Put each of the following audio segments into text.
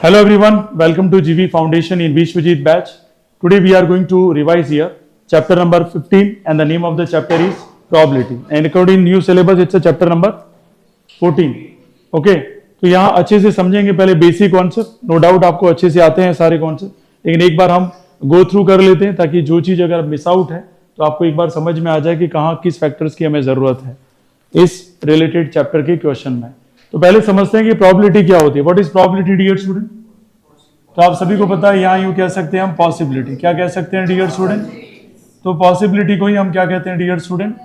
Hello everyone, welcome to GV Foundation in Vishwajit batch. Today we are going to revise here chapter number 15 and the name of the chapter is probability. And according new syllabus it's a chapter number 14. Okay, तो यहाँ अच्छे से समझेंगे पहले basic concept. No doubt आपको अच्छे से आते हैं सारे कॉन्सेप्ट, लेकिन एक बार हम गो थ्रू कर लेते हैं ताकि जो चीज़ अगर मिस आउट है तो आपको एक बार समझ में आ जाए कि कहाँ किस फैक्टर्स की हमें ज़रूरत है इस रिलेटेड चैप्टर के क्वेश्चन में. तो पहले समझते हैं कि प्रोबेबिलिटी क्या होती है. What is probability dear student? तो आप सभी को पता है यहाँ यूँ कह सकते हैं हम पॉसिबिलिटी. क्या कह सकते हैं डियर स्टूडेंट? तो पॉसिबिलिटी को ही हम क्या कहते हैं डियर स्टूडेंट?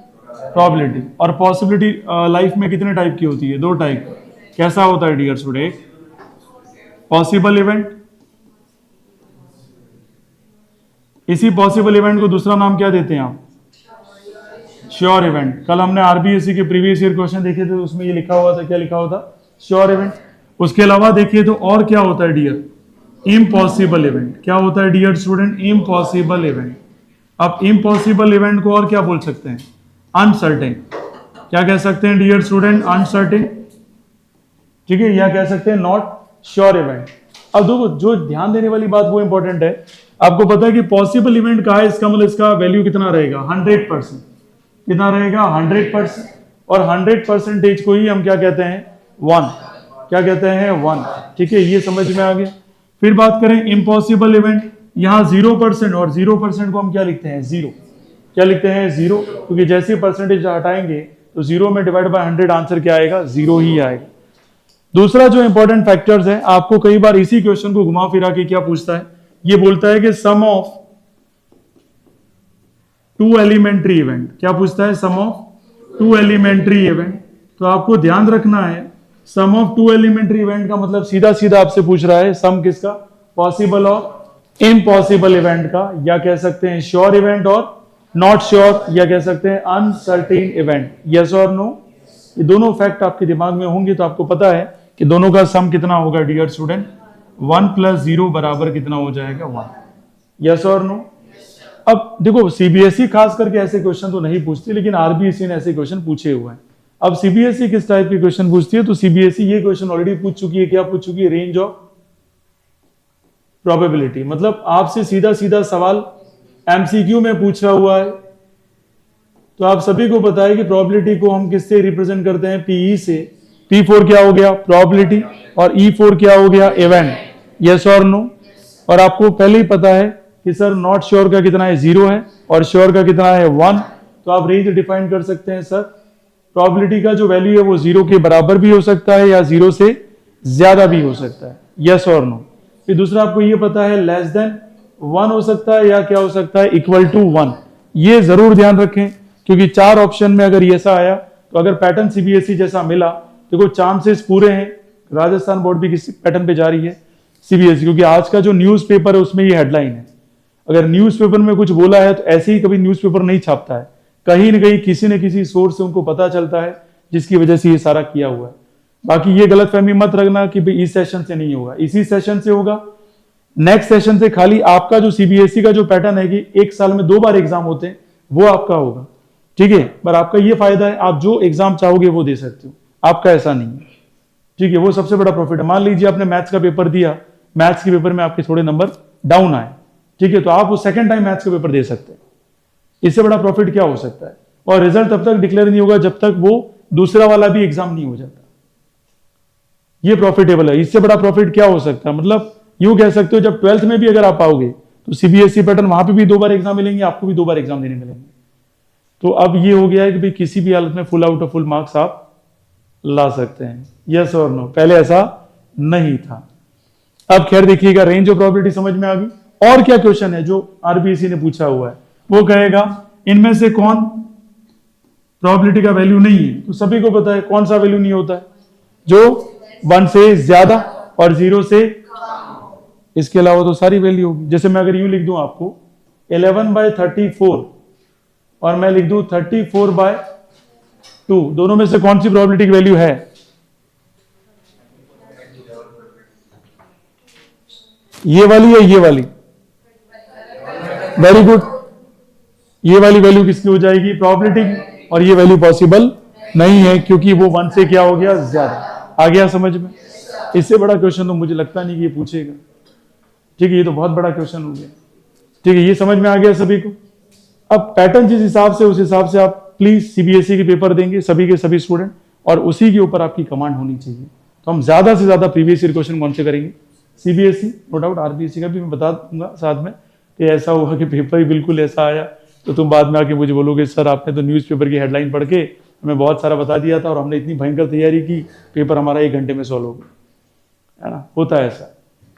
प्रोबेबिलिटी. और पॉसिबिलिटी लाइफ में कितने टाइप की होती है? दो टाइप. कैसा होता है डियर स्टूडेंट? Possible event. इसी पॉसिबल इवेंट को दूसरा नाम क्या देते हैं आप? Sure event. कल हमने आरबीएससी के प्रीवियस ईयर क्वेश्चन देखे थे तो उसमें ये लिखा हुआ था. क्या लिखा हुआ था? Sure event. उसके अलावा देखिए तो और क्या होता है डियर? Impossible event. क्या होता है डियर स्टूडेंट? Impossible event. अब इम्पॉसिबल इवेंट को और क्या बोल सकते हैं? अनसर्टेन. क्या कह सकते हैं डियर स्टूडेंट? अनसर्टेन. ठीक है, या कह सकते हैं नॉट श्योर इवेंट. अब देखो जो ध्यान देने वाली बात वो इंपॉर्टेंट है. आपको पता है कि पॉसिबल इवेंट का है, इसका मतलब इसका वैल्यू कितना रहेगा? 100%. कितना रहेगा? 100%. और 100% को ही हम क्या कहते हैं? 1. क्या कहते हैं? 1. ठीक है, ये समझ में आ गया. फिर बात करें इम्पॉसिबल इवेंट. यहाँ 0% और 0% को हम क्या लिखते हैं? 0. क्या लिखते हैं? 0. क्योंकि जैसे परसेंटेज हटाएंगे तो 0 में डिवाइड बाय 100 आंसर क्या आएगा? 0 ही आएगा. दूसरा जो इंपॉर्टेंट फैक्टर्स है, आपको कई बार इसी क्वेश्चन को घुमा फिरा के क्या पूछता है? ये बोलता है कि सम ऑफ 2 एलिमेंट्री इवेंट. क्या पूछता है? सम ऑफ 2 एलिमेंट्री इवेंट. तो आपको ध्यान रखना है सम ऑफ 2 एलिमेंट्री इवेंट का मतलब सीधा सीधा आपसे पूछ रहा है सम किसका? पॉसिबल और इम्पॉसिबल इवेंट का, या कह सकते हैं श्योर इवेंट और नॉट श्योर, या कह सकते हैं अनसर्टेन इवेंट. यस और नो? ये दोनों फैक्ट आपके दिमाग में होंगे तो आपको पता है कि दोनों का सम कितना होगा डियर स्टूडेंट? 1 + 0 बराबर कितना हो जाएगा? 1. यस और नो? अब देखो सीबीएसई खास करके ऐसे क्वेश्चन तो नहीं पूछती, लेकिन आरबीएसई ने ऐसे क्वेश्चन पूछे हुए हैं. अब सीबीएसई किस टाइप के क्वेश्चन पूछती है? तो सीबीएसई ये क्वेश्चन ऑलरेडी पूछ चुकी है. क्या पूछ चुकी है? Range of probability. मतलब आपसे सीधा सीधा सवाल एमसीक्यू में पूछा हुआ है. तो आप सभी को पता है कि प्रोबेबिलिटी को हम किससे रिप्रेजेंट करते हैं? पीई से. P4 क्या हो गया? प्रोबेबिलिटी. और E4 क्या हो गया? इवेंट. यस और नो? और आपको पहले ही पता है कि सर नॉट श्योर का कितना है? 0 है. और श्योर का कितना है? 1. तो आप रेंज डिफाइन कर सकते हैं सर प्रोबेबिलिटी का जो वैल्यू है वो 0 के बराबर भी हो सकता है या 0 से ज्यादा भी हो सकता है. यस और नो? फिर दूसरा आपको ये पता है लेस देन 1 हो सकता है या क्या हो सकता है? Equal to 1. ये जरूर ध्यान रखें क्योंकि 4 ऑप्शन में अगर ऐसा आया तो अगर पैटर्न सीबीएसई जैसा मिला देखो चांसेस पूरे हैं. राजस्थान बोर्ड भी किसी पैटर्न पे जा रही है सीबीएसई, क्योंकि आज का जो न्यूज़पेपर है उसमें ये हेडलाइन है. अगर न्यूज़पेपर में कुछ बोला है तो ऐसे ही कभी न्यूज़पेपर नहीं छापता है. कहीं न कहीं किसी न किसी सोर्स से उनको पता चलता है जिसकी वजह से ये सारा किया हुआ है. बाकी ये गलतफहमी मत रखना कि भाई इस सेशन से नहीं होगा, इसी सेशन से होगा. नेक्स्ट सेशन से खाली आपका जो सीबीएसई का जो पैटर्न है कि एक साल में 2 बार एग्जाम होते हैं वो आपका होगा. ठीक है, पर आपका ये फायदा है आप जो एग्जाम चाहोगे वो दे सकते हो. आपका ऐसा नहीं है. ठीक है, वो सबसे बड़ा प्रॉफिट है. मान लीजिए आपने मैथ्स का पेपर दिया, मैथ्स के पेपर में आपके थोड़े नंबर डाउन आए, ठीक है, तो आप वो सेकंड टाइम मैथ्स का पेपर दे सकते हैं. इससे बड़ा प्रॉफिट क्या हो सकता है? और रिजल्ट तब तक डिक्लेयर नहीं होगा जब तक वो दूसरा वाला भी एग्जाम नहीं हो जाता. ये प्रॉफिटेबल है. इससे बड़ा प्रॉफिट क्या हो सकता है? मतलब यूं कह सकते हो जब 12th में भी अगर आप आओगे तो सीबीएसई पैटर्न वहां पे भी 2 बार एग्जाम मिलेंगे, आपको भी 2 बार एग्जाम देने मिलेंगे. तो अब ये हो गया है कि भाई किसी भी हालत में full out of full marks आप ला सकते हैं. यस और नो? पहले ऐसा नहीं था. अब खैर देखिएगा रेंज ऑफ प्रोबेबिलिटी समझ में आ गई. और क्या क्वेश्चन है जो आरबीएसई ने पूछा हुआ है? वो कहेगा इनमें से कौन प्रोबेबिलिटी का वैल्यू नहीं है. तो सभी को पता है कौन सा वैल्यू नहीं होता है? जो 1 से ज्यादा और 0 से. इसके अलावा तो सारी वैल्यू होगी. जैसे मैं अगर यूं लिख दूं आपको 11/34 और मैं लिख दूं 34/2, दोनों में से कौन सी प्रोबेबिलिटी की वैल्यू है? ये वाली या ये वाली? Very good. ये वाली वैल्यू किसकी हो जाएगी? प्रोबेबिलिटी. और ये वैल्यू पॉसिबल नहीं है क्योंकि वो 1 से क्या हो गया? ज्यादा. आ गया समझ में? इससे बड़ा क्वेश्चन तो मुझे लगता नहीं कि ये पूछेगा। ठीक है, ये तो बहुत बड़ा क्वेश्चन हो गया। ठीक है, ये समझ में आ गया सभी को। अब पैटर्न जिस हिसाब से, उस हिसाब से आप प्लीज सीबीएसई के पेपर देंगे सभी के सभी स्टूडेंट, और उसी के ऊपर आपकी कमांड होनी चाहिए। तो हम ज्यादा से ज्यादा प्रीवियस ईयर क्वेश्चन कौन से करेंगे? सीबीएसई, नो डाउट आरबीएसई का भी मैं बता दूंगा साथ में कि ऐसा हुआ कि पेपर ही बिल्कुल ऐसा आया तो तुम बाद में आके मुझे बोलोगे सर आपने तो न्यूज़पेपर की हेडलाइन पढ़ के हमें बहुत सारा बता दिया था और हमने इतनी भयंकर तैयारी की, पेपर हमारा 1 घंटे में सॉल्व हो गया, है ना? होता है ऐसा।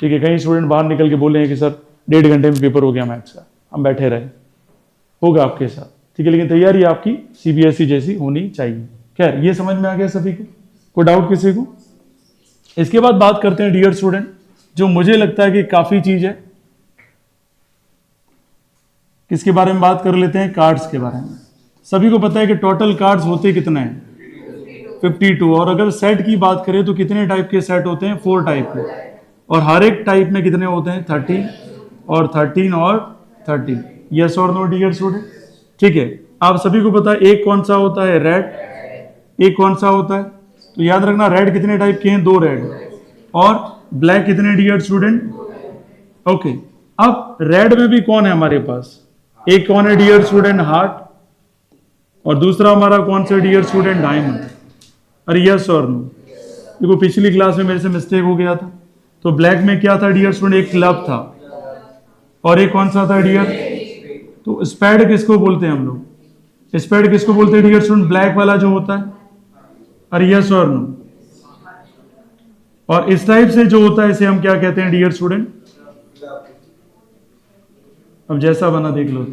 ठीक है, कई स्टूडेंट बाहर निकल के बोले हैं कि सर 1.5 घंटे में पेपर हो गया मैथ्स का, हम बैठे रहे। होगा आपके साथ, ठीक है, लेकिन तैयारी आपकी सीबीएसई जैसी होनी चाहिए। खैर, ये समझ में आ गया सभी को? कोई डाउट किसी को? इसके बाद बात करते हैं डियर स्टूडेंट, जो मुझे लगता है कि काफी चीज है, किसके बारे में बात कर लेते हैं? कार्ड्स के बारे में। सभी को पता है कि टोटल कार्ड्स होते कितने हैं? 52। और अगर सेट की बात करें तो कितने टाइप के सेट होते हैं? 4 टाइप के। और हर एक टाइप में कितने होते हैं? 13 और 13 और 13। यस और नो डियर स्टूडेंट? ठीक है, आप सभी को पता है एक कौन सा होता है? रेड। एक कौन सा होता है? तो याद रखना, रेड कितने टाइप के हैं? 2 रेड। और ब्लैक कितने डियर स्टूडेंट? ओके, अब रेड में भी कौन है हमारे पास? एक कौन है डियर स्टूडेंट? हार्ट। और दूसरा हमारा कौन सा डियर स्टूडेंट? डायमंड। अरे यस और नो? देखो पिछली क्लास में मेरे से मिस्टेक हो गया था। तो ब्लैक में क्या था डियर स्टूडेंट? एक क्लब था। और एक कौन सा था डियर? तो स्पैड किसको बोलते हैं हम लोग? स्पैड किसको बोलते हैं डियर स्टूडेंट? ब्लैक वाला जो होता है। अरे यस और नो? और इस टाइप से जो होता है इसे हम क्या कहते हैं डियर स्टूडेंट? अब जैसा बना देख लो।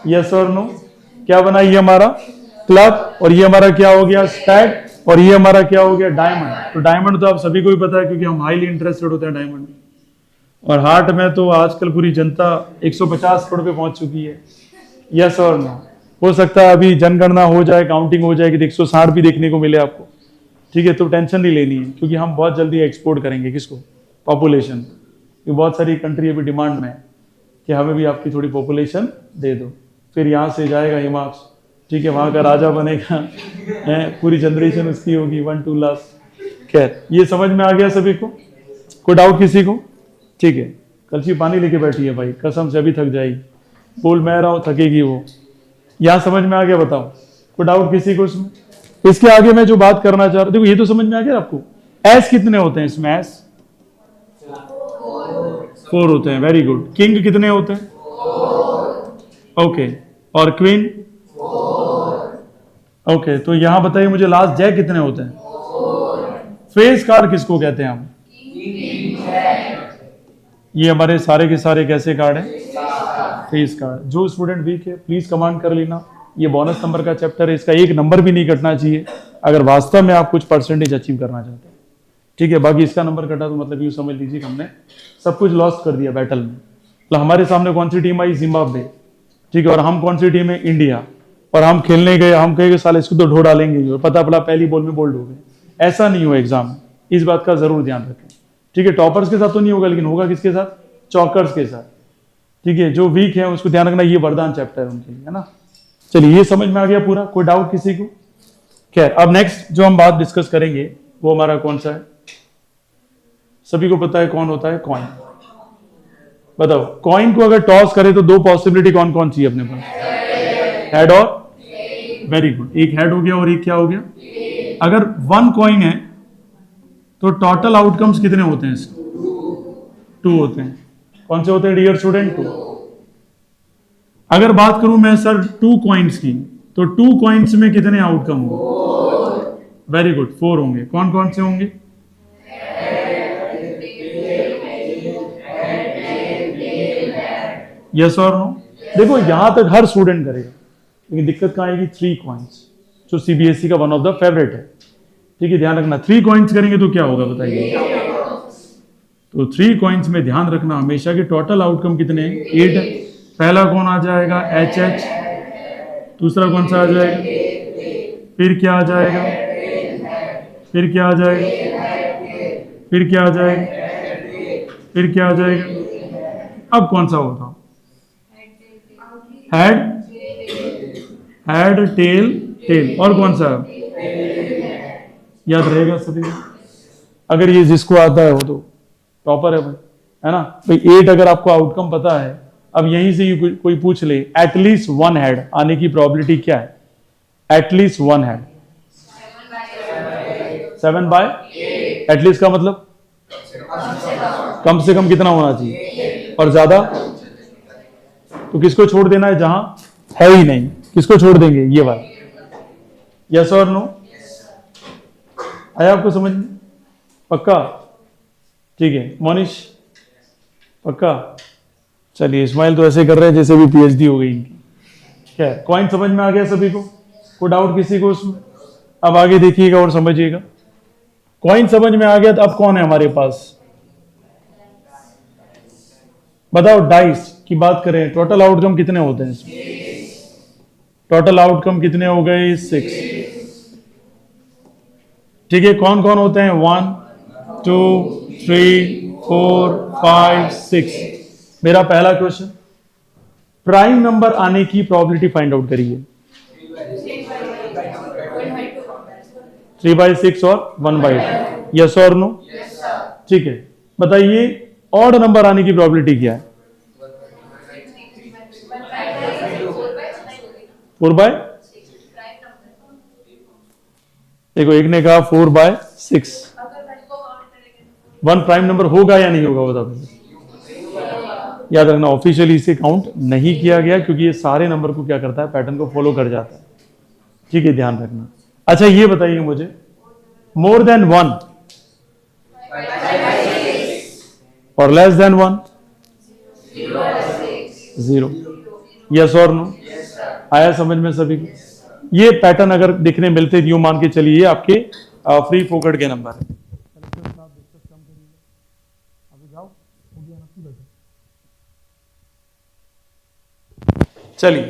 यस और नो? क्या बना? ये हमारा क्लब, और ये हमारा क्या हो गया? स्पैड, और ये हमारा क्या हो गया? डायमंड। तो डायमंड तो आप सभी को ही पता है क्योंकि हम हाईली इंटरेस्टेड होते हैं डायमंड में। और हार्ट में तो आजकल पूरी जनता 150 करोड़ पे पहुंच चुकी है। यस और नो? हो सकता है अभी जनगणना हो जाए, काउंटिंग हो जाए कि 160 भी देखने को मिले आपको। ठीक है, तो टेंशन नहीं लेनी है क्योंकि हम बहुत जल्दी एक्सपोर्ट करेंगे किसको? पॉपुलेशन। ये बहुत सारी कंट्री अभी डिमांड में है कि हमें भी आपकी थोड़ी पॉपुलेशन दे दो। फिर यहाँ से जाएगा हिमाक्स, ठीक है, वहां का राजा बनेगा, पूरी जनरेशन उसकी होगी 1-2 लाख। खैर, ये समझ में आ गया सभी को? कोई डाउट किसी को? ठीक है, कलछी पानी लेके बैठी है भाई, कसम से अभी थक जाएगी। बोल मैं रहा हूं थकेगी वो। यहां समझ में आ गया? बताओ, कोई डाउट किसी को इसमें? इसके आगे मैं जो बात करना चाह रहा हूं, देखो ये तो समझ में आ गया आपको। एस कितने होते हैं इसमें? एस 4 होते हैं। Very good. किंग कितने होते हैं? ओके। और क्वीन? ओके, तो यहां बताइए मुझे लास्ट जय कितने होते हैं? फेस कार्ड किसको कहते हैं हम? ये हमारे सारे के सारे कैसे कार्ड हैं? Face card. जो स्टूडेंट वीक है प्लीज कमांड कर लेना। ये बोनस नंबर का चैप्टर है, इसका एक नंबर भी नहीं कटना चाहिए अगर वास्तव में आप कुछ परसेंटेज अचीव करना चाहते हैं। ठीक है, बाकी इसका नंबर कटा तो मतलब यूं समझ लीजिए कि हमने सब कुछ लॉस्ट कर दिया बैटल में। मतलब हमारे सामने कौन सी टीम आई? जिम्बाब्वे। ठीक है, और हम कौन सी टीम है? इंडिया। और हम खेलने गए, हम कहे साले इसको तो ढो डालेंगे, और पता पड़ा पहली बॉल में बोल्ड हो गए। ऐसा नहीं हो एग्जाम में, इस बात का जरूर ध्यान रखें। ठीक है, टॉपर्स के साथ तो नहीं होगा, लेकिन होगा किसके साथ? चौकर्स के साथ। ठीक है, जो वीक है उसको ध्यान रखना, ये वरदान चैप्टर है उनके लिए, है ना? चलिए, ये समझ में आ गया पूरा? कोई डाउट किसी को? खैर, अब नेक्स्ट जो हम बात डिस्कस करेंगे वो हमारा कौन सा है? सभी को पता है कौन होता है? कॉइन। बताओ, कॉइन को अगर टॉस करे तो 2 पॉसिबिलिटी कौन कौन सी है अपने पास? हेड और? Very good. एक हेड हो गया और एक क्या हो गया? अगर 1 कॉइन है तो टोटल आउटकम्स कितने होते हैं इसके? 2 होते हैं। कौन से होते हैं डियर स्टूडेंट? 2। अगर बात करूं मैं सर 2 कॉइन्स की, तो 2 कॉइन्स में कितने आउटकम होंगे? वेरी गुड, 4 होंगे। कौन कौन से होंगे? यस और नो? देखो यहां तक हर स्टूडेंट करेगा, लेकिन दिक्कत कहां आएगी? 3 कॉइन्स, जो सीबीएसई का वन ऑफ द फेवरेट है। ठीक है, ध्यान रखना। 3 कॉइन्स करेंगे तो क्या होगा बताइए? तो 3 कॉइन्स में ध्यान रखना हमेशा कि टोटल आउटकम कितने हैं? 8 है। पहला कौन आ जाएगा? H H. दूसरा कौन सा आ जाएगा? फिर क्या आ जाएगा? फिर क्या आ जाएगा? फिर क्या आ जाएगा? फिर क्या आ जाएगा? अब कौन सा होता? Head, head, tail, tail. और कौन सा? याद रहेगा सभी को? अगर ये जिसको आता है वो तो टॉपर है भाई, है ना भाई। 8 अगर आपको आउटकम पता है, अब यहीं से कोई पूछ ले एटलीस्ट 1 हेड आने की प्रोबेबिलिटी क्या है? At least 1 head 7/8। एटलीस्ट का मतलब कम से कम कितना होना चाहिए, और ज्यादा तो किसको छोड़ देना है? जहां है ही नहीं, किसको छोड़ देंगे? ये वाला। यस और नो? आया आपको समझ में? पक्का? ठीक है मोनिश, पक्का? चलिए, इस्माइल तो ऐसे कर रहे हैं जैसे भी पीएचडी हो गई इनकी। क्या है, कॉइन समझ में आ गया सभी को? कोई डाउट किसी को उसमें? अब आगे देखिएगा और समझिएगा। कॉइन समझ में आ गया तो अब कौन है हमारे पास? बताओ, डाइस की बात करें, टोटल आउटकम कितने होते हैं इसमें? टोटल आउटकम कितने हो गए? 6। ठीक है, कौन कौन होते हैं? 1 2 3 4 5 6। मेरा पहला क्वेश्चन, प्राइम नंबर आने की प्रोबेबिलिटी फाइंड आउट करिए। 3/6 और 1/2। यस और नो? ठीक है, बताइए ऑड नंबर आने की प्रोबेबिलिटी क्या है? 4/? देखो, एक ने कहा 4/6। 1 प्राइम नंबर होगा या नहीं होगा बताओ। याद रखना, ऑफिशियली इसे काउंट नहीं किया गया क्योंकि ये सारे नंबर को क्या करता है? पैटर्न को फॉलो कर जाता है। ठीक है, ध्यान रखना। अच्छा, ये बताइए मुझे, मोर देन 1 और लेस देन 1? 0। यस और नो? आया समझ में सभी को? ये पैटर्न अगर दिखने मिलते यूं मान के चलिए आपके फ्री फोकट के नंबर है। चलिए,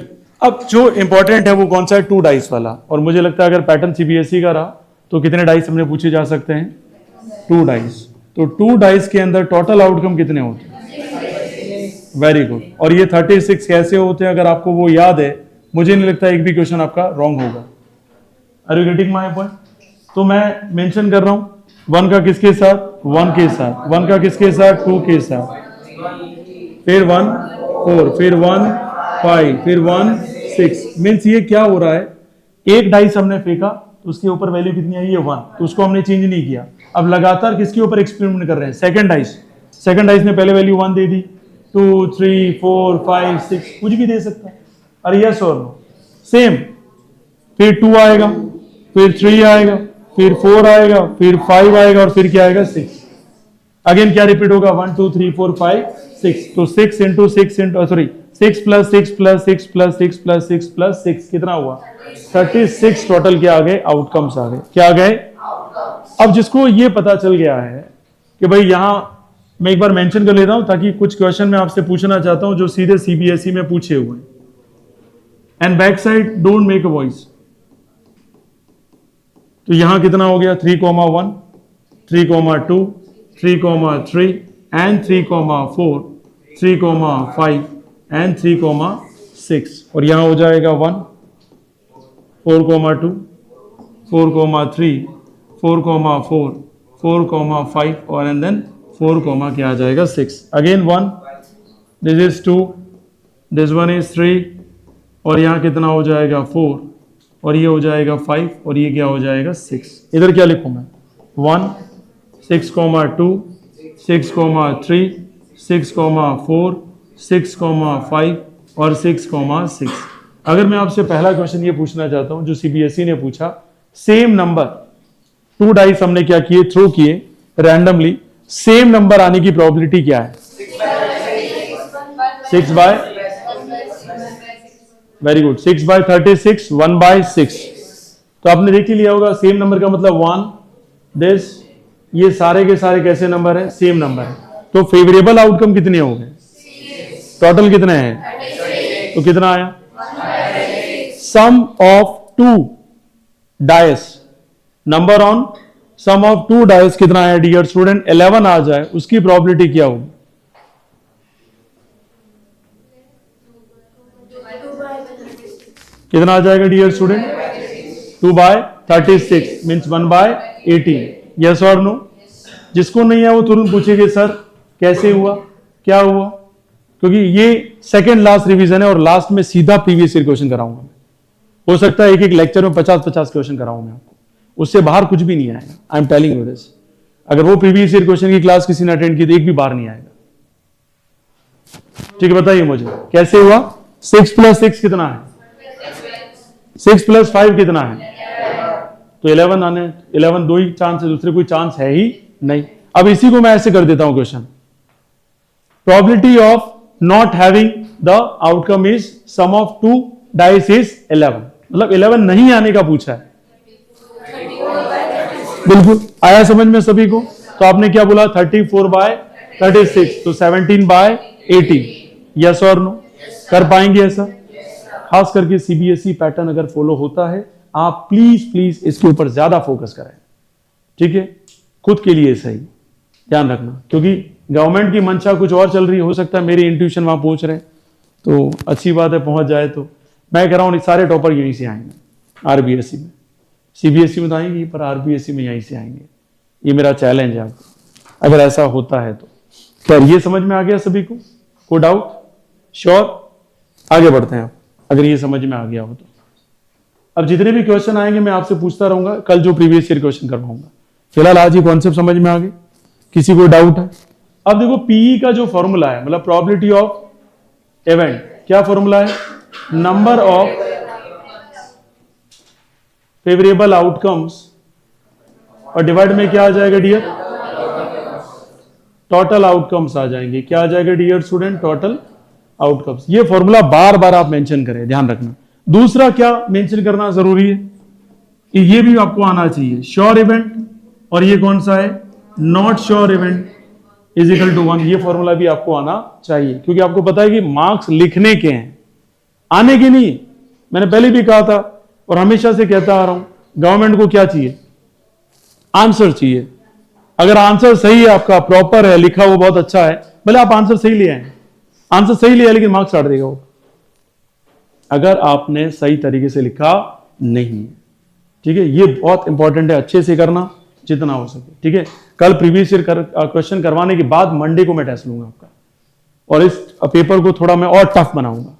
अब जो इंपॉर्टेंट है वो कौन सा है? 2 डाइस वाला। और मुझे लगता है अगर पैटर्न सीबीएसई का रहा तो कितने डाइस हमने पूछे जा सकते हैं? 2 डाइस। तो 2 डाइस के अंदर टोटल आउटकम कितने होते हैं? Very good. और ये 36 कैसे होते हैं? अगर आपको वो याद है, मुझे नहीं लगता एक भी क्वेश्चन आपका रॉन्ग होगा। Are you getting my point? तो मैं मेंशन कर रहा हूं 1 का किसके साथ? 1 के साथ। 1 का किसके साथ? 2 के साथ। फिर 1 4, फिर 1 5, फिर 1 6। मीन्स ये क्या हो रहा है? एक डाइस हमने फेंका तो उसके ऊपर वैल्यू कितनी आई है? 1। तो उसको हमने चेंज नहीं किया। अब लगातार किसके ऊपर एक्सपेरिमेंट कर रहे हैं? Second dice. सेकंड डाइस ने पहले वैल्यू 1 दे दी, 2 3 4 5 6, कुछ भी दे सकता है। अरे यस और नो? सेम। फिर 2 आएगा, फिर 3 आएगा, फिर 4 आएगा, फिर 5 आएगा, और फिर क्या आएगा? 6। अगेन क्या रिपीट होगा? 1 2 3 4 5 6। तो 6 into 6 into 6 plus 6 plus 6 plus 6 plus 6 plus 6 कितना हुआ? 36 टोटल क्या आ गए? आउटकम्स आ गए। क्या आ गए? अब जिसको ये पता चल गया है कि भाई यहां मैं एक बार मेंशन कर लेता हूं ताकि कुछ क्वेश्चन मैं आपसे पूछना चाहता हूं जो सीधे सीबीएसई में पूछे हुए हैं। And back side don't make a voice. तो यहां कितना हो गया? 3,1 3,2 3,3 एंड 3,4 3,5 एंड 3,6। और यहां हो जाएगा 1 4,2 4,3 4,4 4,5 और एंड देन 4, क्या आ जाएगा? 6। Again 1, this is 2, this one is 3, और यहां कितना हो जाएगा? 4, और ये हो जाएगा 5, और ये क्या हो जाएगा? 6। इधर क्या लिखूं मैं? 1 6,2 6,3 6,4 6,5 और 6,6। अगर मैं आपसे पहला क्वेश्चन ये पूछना चाहता हूं जो सीबीएसई ने पूछा, सेम नंबर 2 डाइस हमने क्या किए? थ्रो किए रैंडमली, सेम नंबर आने की प्रोबेबिलिटी क्या है? 6/? Very good. 6/36 1/6। तो आपने देख ही लिया होगा सेम नंबर का मतलब 1 दिस, ये सारे के सारे कैसे नंबर है? सेम नंबर है। तो फेवरेबल आउटकम कितने हो गए? टोटल कितने हैं? तो कितना आया? Sum of 2 dice, number on sum of 2 dice कितना है डियर स्टूडेंट? 11 आ जाए, उसकी प्रोबेबिलिटी क्या होगी? कितना आ जाएगा डियर स्टूडेंट? 2/36 मीन्स 1/18। यस और नो? जिसको नहीं है वो तुरंत पूछेगा सर कैसे हुआ, क्या हुआ, क्योंकि ये सेकंड लास्ट रिवीजन है और लास्ट में सीधा प्रीवियस ईयर क्वेश्चन कराऊंगा मैं। हो सकता है एक एक लेक्चर में 50-50 क्वेश्चन कराऊं मैं आपको, उससे बाहर कुछ भी नहीं आएगा। I am telling you this. अगर वो प्रीवियस ईयर क्वेश्चन की क्लास किसी ने अटेंड की तो एक भी बाहर नहीं आएगा। ठीक है, बताइए मुझे कैसे हुआ। 6 + 6 कितना है? 6 + 5 कितना है? तो 11 आने, 11 दो ही चांस है, दूसरे कोई चांस है ही नहीं। अब इसी को मैं ऐसे कर देता हूं question, probability of not having the outcome is sum of 2 dice is 11, मतलब 11 नहीं आने का पूछा है। बिल्कुल आया समझ में सभी को। तो आपने क्या बोला 34/36, तो 17/18, यस और नो? कर पाएंगे ऐसा? खास करके सीबीएसई पैटर्न अगर फॉलो होता है, आप प्लीज प्लीज इसके ऊपर ज्यादा फोकस करें। ठीक है, खुद के लिए सही ध्यान रखना, क्योंकि गवर्नमेंट की मंशा कुछ और चल रही है। हो सकता है मेरी इंट्यूशन वहां पहुंच रहे हैं, तो अच्छी बात है पहुंच जाए। तो मैं कह रहा हूं सारे टॉपर यहीं से आएंगे आरबीएसई में। सीबीएसई में तो आएंगे पर आरबीएसई में यहीं से आएंगे, ये मेरा चैलेंज है आपको, अगर ऐसा होता है तो। खैर ये समझ में आ गया सभी को? कोई डाउट? श्योर? आगे बढ़ते हैं आप, अगर ये समझ में आ गया हो तो। अब जितने भी क्वेश्चन आएंगे मैं आपसे पूछता रहूंगा, कल जो प्रीवियस ईयर क्वेश्चन करवाऊंगा। फिलहाल आज ये कॉन्सेप्ट समझ में आ गए? किसी को डाउट है? अब देखो पीई का जो फॉर्मूला है, मतलब प्रोबेबिलिटी ऑफ इवेंट, क्या फॉर्मूला है? नंबर ऑफ फेवरेबल आउटकम्स और डिवाइड में क्या आ जाएगा डियर? टोटल आउटकम्स आ जाएंगे। क्या आ जाएगा डियर स्टूडेंट? Total outcomes. ये फॉर्मूला बार बार आप मेंशन करें, ध्यान रखना। दूसरा क्या मेंशन करना जरूरी है कि ये भी आपको आना चाहिए, श्योर इवेंट, और ये कौन सा है? Not sure event is equal to 1। ये फॉर्मूला भी आपको आना चाहिए, क्योंकि आपको पता है कि मार्क्स लिखने के हैं, आने के नहीं। मैंने पहले भी कहा था और हमेशा से कहता आ रहा हूं, गवर्नमेंट को क्या चाहिए? आंसर चाहिए। अगर आंसर सही है, आपका प्रॉपर है, लिखा वो बहुत अच्छा है, भले आप आंसर सही ले आए, आंसर सही लिया लेकिन मार्क्स काट देगा वो, अगर आपने सही तरीके से लिखा नहीं है। ठीक है, ये बहुत इंपॉर्टेंट है, अच्छे से करना जितना हो सके। ठीक है, कल प्रीवियस ईयर क्वेश्चन करवाने के बाद मंडे को मैं टेस्ट लूंगा आपका, और इस पेपर को थोड़ा मैं और टफ बनाऊंगा,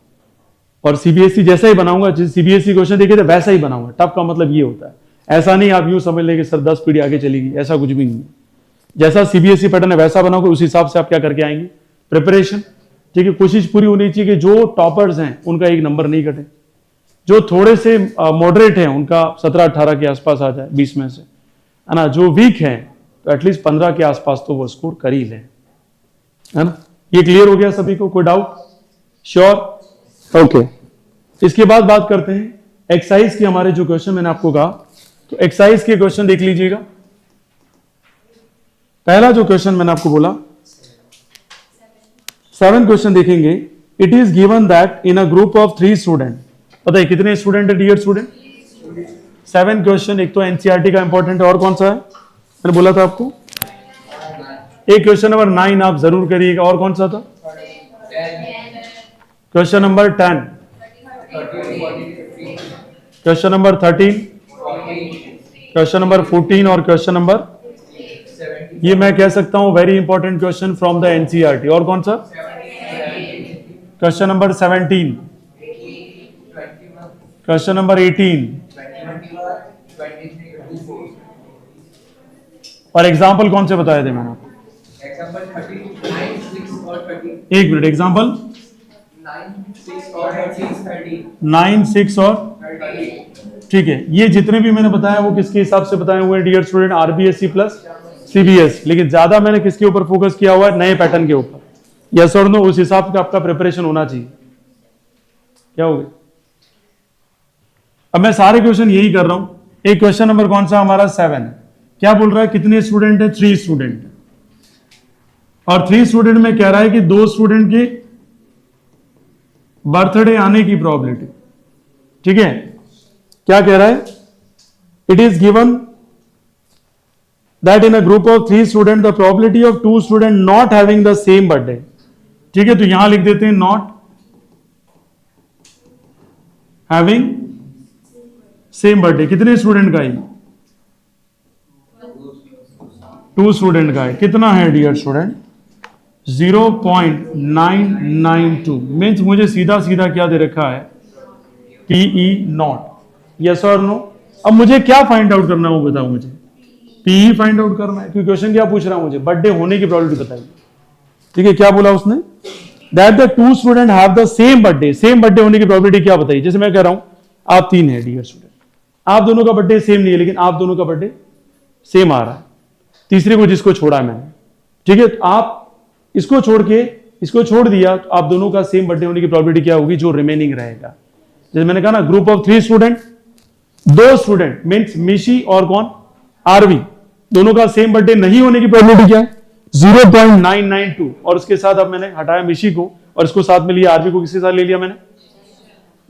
और सीबीएसई जैसा ही बनाऊंगा, जिस सीबीएसई क्वेश्चन देखे थे वैसा ही बनाऊंगा। टफ का मतलब ये होता है, ऐसा नहीं आप यूं समझ लेंगे सर 10 पीढ़ी आगे चलेगी, ऐसा कुछ भी नहीं है। जैसा सीबीएसई पैटर्न है वैसा बनाओगे, उस हिसाब से आप क्या करके आएंगे? प्रिपरेशन। ठीक है, कोशिश पूरी होनी चाहिए कि जो टॉपर्स हैं उनका एक नंबर नहीं कटे, जो थोड़े से मॉडरेट हैं उनका 17-18 के आसपास आ जाए 20 में से, है ना। जो वीक हैं तो एटलीस्ट 15 के आसपास तो वो स्कोर कर ही लें, है ना। ये क्लियर हो गया सभी को? कोई डाउट? श्योर? ओके। इसके बाद बात करते हैं एक्सरसाइज के हमारे जो क्वेश्चन मैंने आपको कहा, तो एक्सरसाइज के क्वेश्चन देख लीजिएगा। पहला जो क्वेश्चन मैंने आपको बोला, 7 क्वेश्चन देखेंगे। It is given that in a group of 3 student, पता है कितने स्टूडेंट है डियर स्टूडेंट? 7 क्वेश्चन। एक तो एनसीईआरटी का इंपॉर्टेंट है, और कौन सा है मैंने बोला था आपको? एक क्वेश्चन नंबर 9 आप जरूर करिएगा, और कौन सा था? Question number 10, question number 13, question number 14 और क्वेश्चन नंबर, ये मैं कह सकता हूं very important question from the NCERT. और कौन सा? क्वेश्चन नंबर 17, क्वेश्चन नंबर 18, और एग्जाम्पल कौन से बताए थे मैंने आपको? एक मिनट, एग्जाम्पल 9, 6 और, ठीक है। ये जितने भी मैंने बताया वो किसके हिसाब से बताए हुए dear student? RBSE plus CBS. लेकिन ज्यादा मैंने किसके ऊपर फोकस किया हुआ है? नए पैटर्न के ऊपर। यस और नो? उस हिसाब से आपका प्रिपरेशन होना चाहिए। क्या हो गया? अब मैं सारे क्वेश्चन यही कर रहा हूं। एक क्वेश्चन नंबर कौन सा हमारा? 7। क्या बोल रहा है? कितने स्टूडेंट है? 3 स्टूडेंट। और 3 स्टूडेंट में कह रहा है कि 2 स्टूडेंट के बर्थडे आने की प्रोबेबिलिटी। ठीक है, क्या कह रहा है? It is given that in a group of 3 student the probability of 2 student not having the same birthday. ठीक है, तो यहां लिख देते हैं नॉट हैविंग सेम बर्थडे। कितने स्टूडेंट का ही? 2 स्टूडेंट का है, कितना है डियर स्टूडेंट? 0.992 मीन्स मुझे सीधा सीधा क्या दे रखा है? PE not. यस और नो? अब मुझे क्या फाइंड आउट करना है वो बताओ मुझे। पीई फाइंड आउट करना है, क्योंकि क्वेश्चन क्या पूछ रहा है मुझे? बर्थडे होने की प्रोबेबिलिटी बताइए। ठीक है, क्या बोला उसने? That the 2 student have the same birthday. Same birthday होने की प्रोबेबिलिटी क्या बताइए? जैसे मैं कह रहा हूं आप 3 है डियर स्टूडेंट, आप दोनों का बर्थडे सेम नहीं है, लेकिन आप दोनों का बर्थडे सेम आ रहा है, तीसरे को जिसको छोड़ा है मैंने। ठीक है, तो आप इसको छोड़ के इसको छोड़ दिया, तो आप दोनों का सेम बर्थडे होने की प्रोबेबिलिटी क्या होगी? जो रिमेनिंग रहेगा। जैसे मैंने कहा ना, group of 3 student, 2 student means मिशी और कौन? आरवी, दोनों का सेम बर्थडे नहीं होने की प्रोबेबिलिटी क्या है? 0.992। और उसके साथ अब मैंने हटाया मिशी को और इसको साथ में लिया, आरवी को किसके साथ ले लिया मैंने?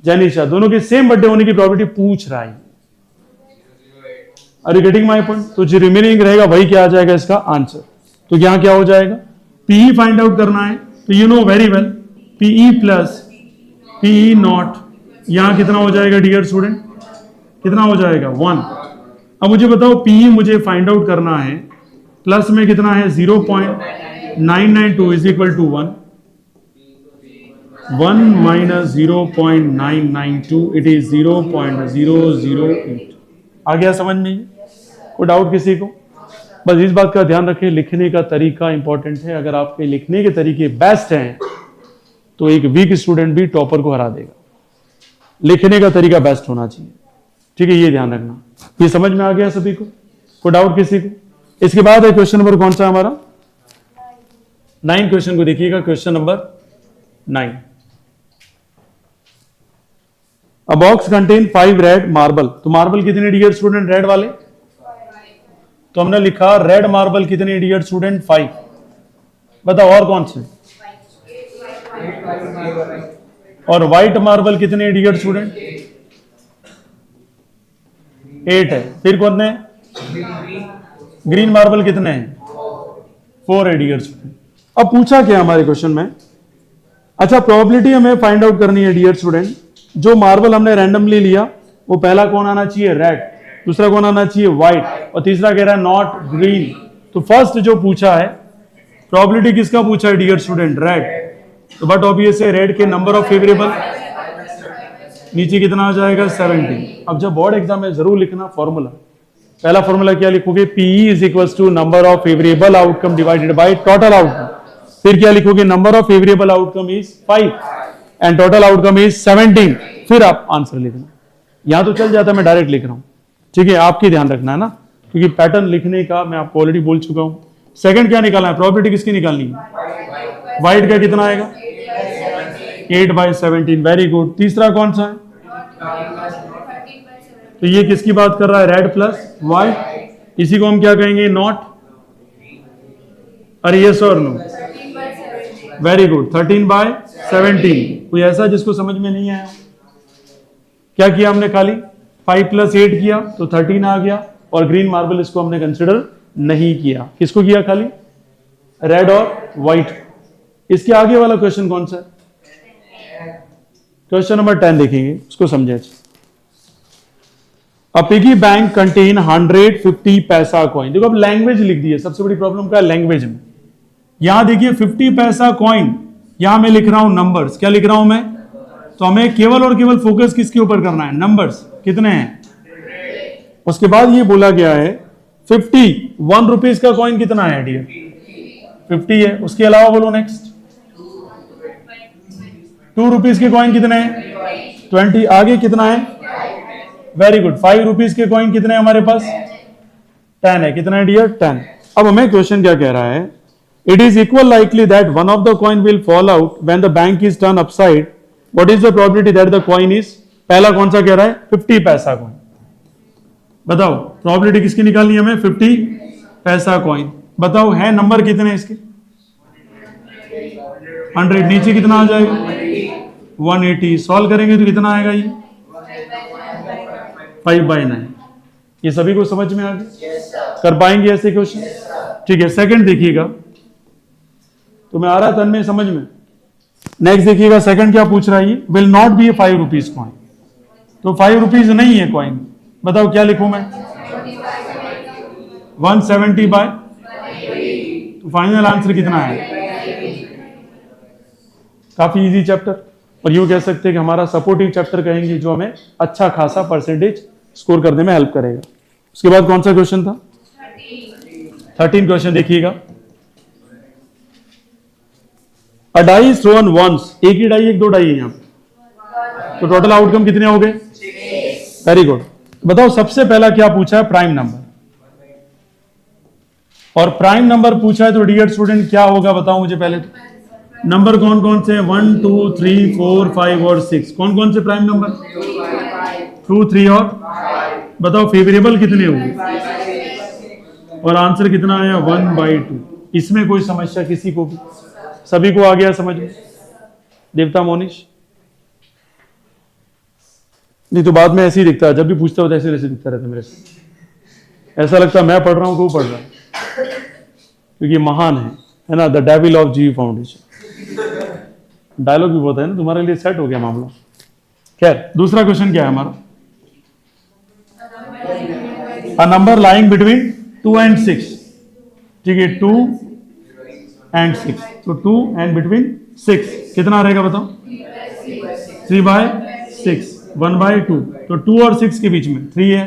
जैनिशा। दोनों के सेम बर्थडे होने की प्रोबेबिलिटी पूछ रहा है। Are you getting my point? तो जो रिमेनिंग रहेगा वही क्या आ जाएगा इसका आंसर। तो यहां क्या हो जाएगा? पीई फाइंड आउट करना है, तो you know very well, PE plus PE not, यहां कितना हो जाएगा डियर स्टूडेंट? कितना हो जाएगा? 1। अब मुझे बताओ, पीई मुझे फाइंड आउट करना है, प्लस में कितना है? 0.992 is equal to 1 minus 0.992, it is 0.008। आ गया समझ में? कोई डाउट किसी को? बस इस बात का ध्यान रखें, लिखने का तरीका इंपॉर्टेंट है। अगर आपके लिखने के तरीके बेस्ट हैं तो एक वीक स्टूडेंट भी टॉपर को हरा देगा। लिखने का तरीका बेस्ट होना चाहिए। ठीक है, ये ध्यान रखना। ये समझ में आ गया सभी को? कोई डाउट किसी को? इसके बाद है क्वेश्चन नंबर कौन सा हमारा? 9 क्वेश्चन को देखिएगा, क्वेश्चन नंबर 9। अ बॉक्स कंटेन 5 रेड मार्बल। तो मार्बल कितने डियर स्टूडेंट? रेड वाले। तो हमने लिखा रेड मार्बल कितने डियर स्टूडेंट? 5। बताओ और कौन से? और व्हाइट मार्बल कितने डियर स्टूडेंट? 8 है। फिर कौन है? ग्रीन मार्बल कितने हैं? 4 है डियर स्टूडेंट। अब पूछा क्या हमारे क्वेश्चन में? अच्छा, प्रोबेबिलिटी हमें फाइंड आउट करनी है डियर स्टूडेंट। जो मार्बल हमने रैंडमली लिया, वो पहला कौन आना चाहिए? रेड। दूसरा कौन आना चाहिए? व्हाइट। और तीसरा कह रहा है नॉट ग्रीन। तो फर्स्ट जो पूछा है, प्रोबेबिलिटी किसका पूछा है डियर स्टूडेंट? रेड। तो बट ऑब्वियस है, रेड के नंबर ऑफ फेवरेबल नीचे कितना आ जाएगा? 17। अब जब बोर्ड एग्जाम में जरूर लिखना फॉर्मूला। पहला फॉर्मूला क्या लिखोगे? PE is equals to number of favourable outcome divided by total outcome. फिर क्या लिखोगे? Number of favourable outcome is 5 and total outcome is 17। फिर आप आंसर लिखना। यहां तो चल जाता है, मैं डायरेक्ट लिख रहा हूं। ठीक है, आपकी ध्यान रखना है ना, क्योंकि पैटर्न लिखने का मैं आपको ऑलरेडी बोल चुका हूं। सेकंड क्या निकालना है? प्रोबेबिलिटी किसकी निकालनी है? व्हाइट का कितना आएगा? 8/17। Very good. तीसरा कौन सा है? तो ये किसकी बात कर रहा है? Red plus white. इसी को हम क्या कहेंगे? नॉट। अरे यस और नो? Very good. 13/17। कोई ऐसा जिसको समझ में नहीं आया? क्या किया हमने? खाली 5 + 8 किया तो 13 आ गया। और ग्रीन मार्बल इसको हमने कंसिडर नहीं किया। किसको किया? खाली रेड और व्हाइट। इसके आगे वाला क्वेश्चन कौन सा है? क्वेश्चन नंबर 10 देखेंगे, उसको समझे। अ पिगी बैंक कंटेन 150 पैसा कॉइन। देखो अब लैंग्वेज लिख दी है, सबसे बड़ी प्रॉब्लम क्या है? लैंग्वेज में। यहां देखिए 50 पैसा कॉइन, यहां मैं लिख रहा हूं नंबर्स। क्या लिख रहा हूं मैं? तो हमें केवल और केवल फोकस किसके ऊपर करना है? नंबर्स कितने हैं। उसके बाद ये बोला गया है 51 रुपीज का कॉइन कितना है डियर? 50 है। उसके अलावा बोलो नेक्स्ट। 2 रुपीज के कॉइन कितने हैं? 20। आगे कितना है? Very good. 5 रुपीज के कॉइन कितने हैं हमारे पास? 10 है। कितना है डियर? 10। अब हमें क्वेश्चन क्या कह रहा है? It is equal likely that one of the coin will fall out when the bank is turn upside. What is the probability that the coin is? पहला कौन सा कह रहा है? 50 पैसा कॉइन। बताओ प्रोबेबिलिटी किसकी निकालनी है हमें? 50 पैसा कॉइन। बताओ है नंबर कितने हैं इसके? 100। नीचे कितना आ जाएगा? 180। सॉल्व करेंगे तो कितना आएगा? ये 5/9। ये सभी को समझ में आ गया? कर पाएंगे ऐसे क्वेश्चन? ठीक है। सेकंड देखिएगा, तुम्हें आ रहा है तन्मय समझ में? नेक्स्ट देखिएगा, सेकंड क्या पूछ रहा है? ये will not be 5 rupees coin. तो 5 रुपीज नहीं है कॉइन। बताओ क्या लिखूं मैं? 170/5। तो फाइनल आंसर कितना है? काफी इजी चैप्टर, और यूं कह सकते हैं कि हमारा सपोर्टिव चैप्टर कहेंगे, जो हमें अच्छा खासा परसेंटेज स्कोर करने में हेल्प करेगा। उसके बाद कौन सा क्वेश्चन था? 13 क्वेश्चन देखिएगा। अ डाई इज थ्रोन वंस, एक ही डाई, एक दो डाई है यहाँ पे, तो टोटल आउटकम कितने हो गए? Very good. बताओ सबसे पहला क्या पूछा है? प्राइम नंबर, और प्राइम नंबर पूछा है तो डियर स्टूडेंट क्या होगा बताओ मुझे पहले तो। नंबर कौन कौन से? 1 2 3 4 5 और 6। कौन कौन से प्राइम नंबर? 2 3 और बताओ फेवरेबल कितने हुए? और आंसर कितना आया? 1/2। इसमें कोई समस्या किसी को भी? सभी को आ गया समझ में? देवता मोनिश नहीं तो बाद में ऐसे ही दिखता है, जब भी पूछता हो तो ऐसे दिखता रहता मेरे से, ऐसा लगता है मैं पढ़ रहा हूं तो वो पढ़ रहा है, क्योंकि महान है ना, the devil of G foundation. Dialogue भी बहुत है ना, तुम्हारे लिए सेट हो गया मामला। खैर दूसरा क्वेश्चन क्या है हमारा? A number lying between 2 and 6, ठीक है, 2 and 6, तो 2 and बिटवीन 6 कितना रहेगा बताओ? 3/6, 1/2, तो 2 और 6 के बीच में 3 है,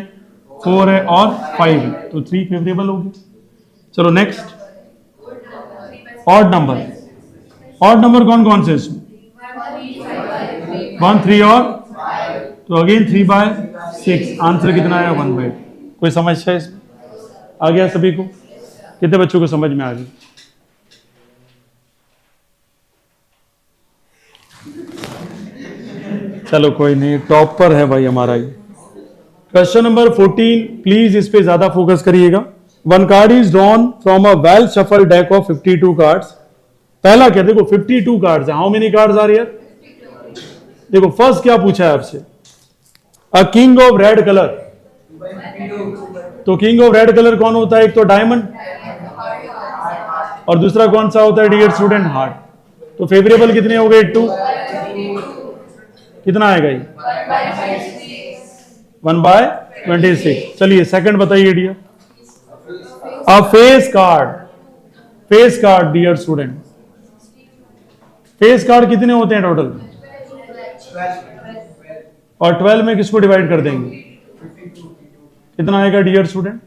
4 है और 5 है, तो 3 फेवरेबल होगी। चलो next, odd number. Odd number कौन कौन से इसमें? 1 3 और, तो अगेन 3/6, आंसर कितना आया? 1/2। कोई समस्या है इसमें? आ गया सभी को? कितने बच्चों को समझ में आ गई? चलो कोई नहीं, टॉपर है भाई हमारा ये। क्वेश्चन नंबर 14, प्लीज इस पे ज्यादा फोकस करिएगा। One card is drawn from a well shuffle deck of 52 cards. पहला क्या? देखो 52 कार्ड्स है, how many cards are here? देखो फर्स्ट क्या पूछा है आपसे? A king of red colour, तो किंग ऑफ रेड कलर कौन होता है? एक तो डायमंड, और दूसरा कौन सा होता है डियर स्टूडेंट? हार्ट। तो फेवरेबल कितने हो गए? 2। कितना आएगा ये? 1/26। चलिए सेकंड बताइए dear. A face card, face card dear student, face card कितने होते हैं टोटल? और 12 में किसको डिवाइड कर देंगे? कितना आएगा डियर स्टूडेंट?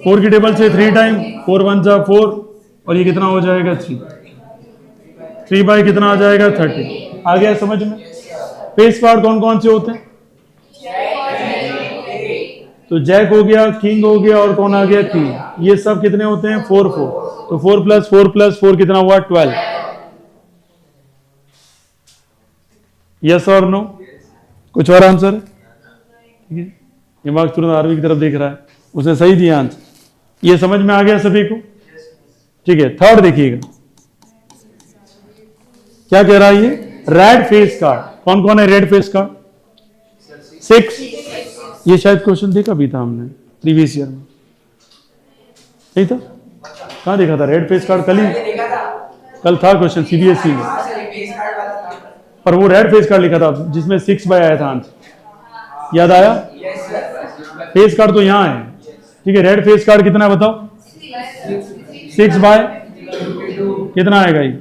4 की टेबल से 3 टाइम, 4 1 जा 4, और ये कितना हो जाएगा? 3। 3 बाई कितना आ जाएगा? 30। आ गया समझ में? फेस कार्ड कौन कौन से होते हैं? तो जैक हो गया, किंग हो गया, और कौन आ गया? किंग। ये सब कितने होते हैं? 4 4, तो 4 + 4 + 4 कितना हुआ? 12। यस और नो? कुछ और आंसर है? ठीक है, दिमाग तुरंत आरवी की तरफ देख रहा है, उसने सही दिया आंसर। ये समझ में आ गया सभी को? ठीक है, थर्ड देखिएगा क्या कह रहा है ये? Red face card. कौन कौन है रेड फेस कार्ड? 6। ये शायद क्वेश्चन देखा भी था हमने प्रीवियस ईयर में, नहीं था? कहां देखा था रेड फेस कार्ड? कल था क्वेश्चन सीबीएसई में, पर वो रेड फेस कार्ड लिखा था जिसमें 6 बाय आया था आंसर। याद आया? फेस कार्ड तो यहां है, ठीक है। रेड फेस कार्ड कितना है बताओ? 6 बाय कितना आएगा ये?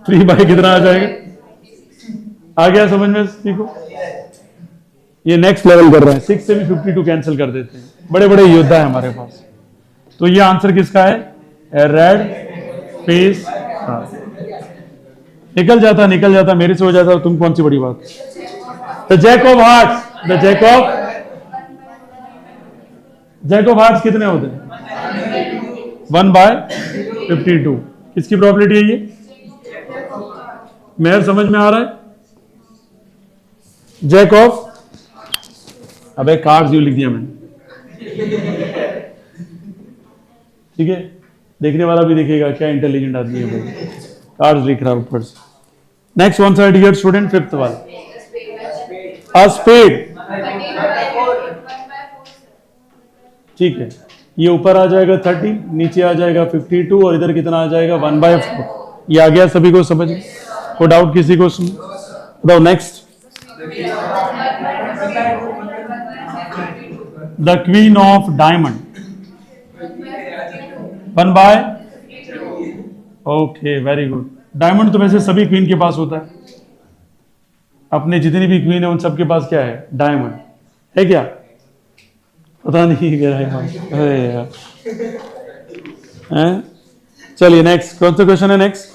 3 बाय कितना आ जाएगा? आ गया समझ में सीखो? ये नेक्स्ट लेवल कर रहा है। 6 से भी 52 कैंसिल कर देते हैं, बड़े बड़े योद्धा है हमारे पास। तो ये आंसर किसका है? Red face card. निकल जाता मेरे से हो जाता, तुम कौन सी बड़ी बात? The jack of hearts, the jack of hearts कितने होते हैं? 1/52। किसकी प्रॉपर्टी है ये? मेयर समझ में आ रहा है? जैक ऑफ, अबे कार्ड्स यू लिख दिया मैंने, ठीक है। देखने वाला भी देखेगा क्या इंटेलिजेंट आदमी है भाई, कार्ड्स लिख रहा है ऊपर से। Next one side dear student, fifth वाला, अ स्पेड, ठीक है। ये ऊपर आ जाएगा 30, नीचे आ जाएगा 52, और इधर कितना आ जाएगा? 1/4। ये आ गया सभी को समझ में? कोई डाउट किसी को? बताओ next. The queen of diamond 1/, okay very good. Diamond तो वैसे सभी क्वीन के पास होता है, अपने जितनी भी क्वीन है उन सबके पास क्या है, डायमंड है क्या, पता नहीं क्या है। अरे यार चलिए नेक्स्ट, कौन सा क्वेश्चन है नेक्स्ट?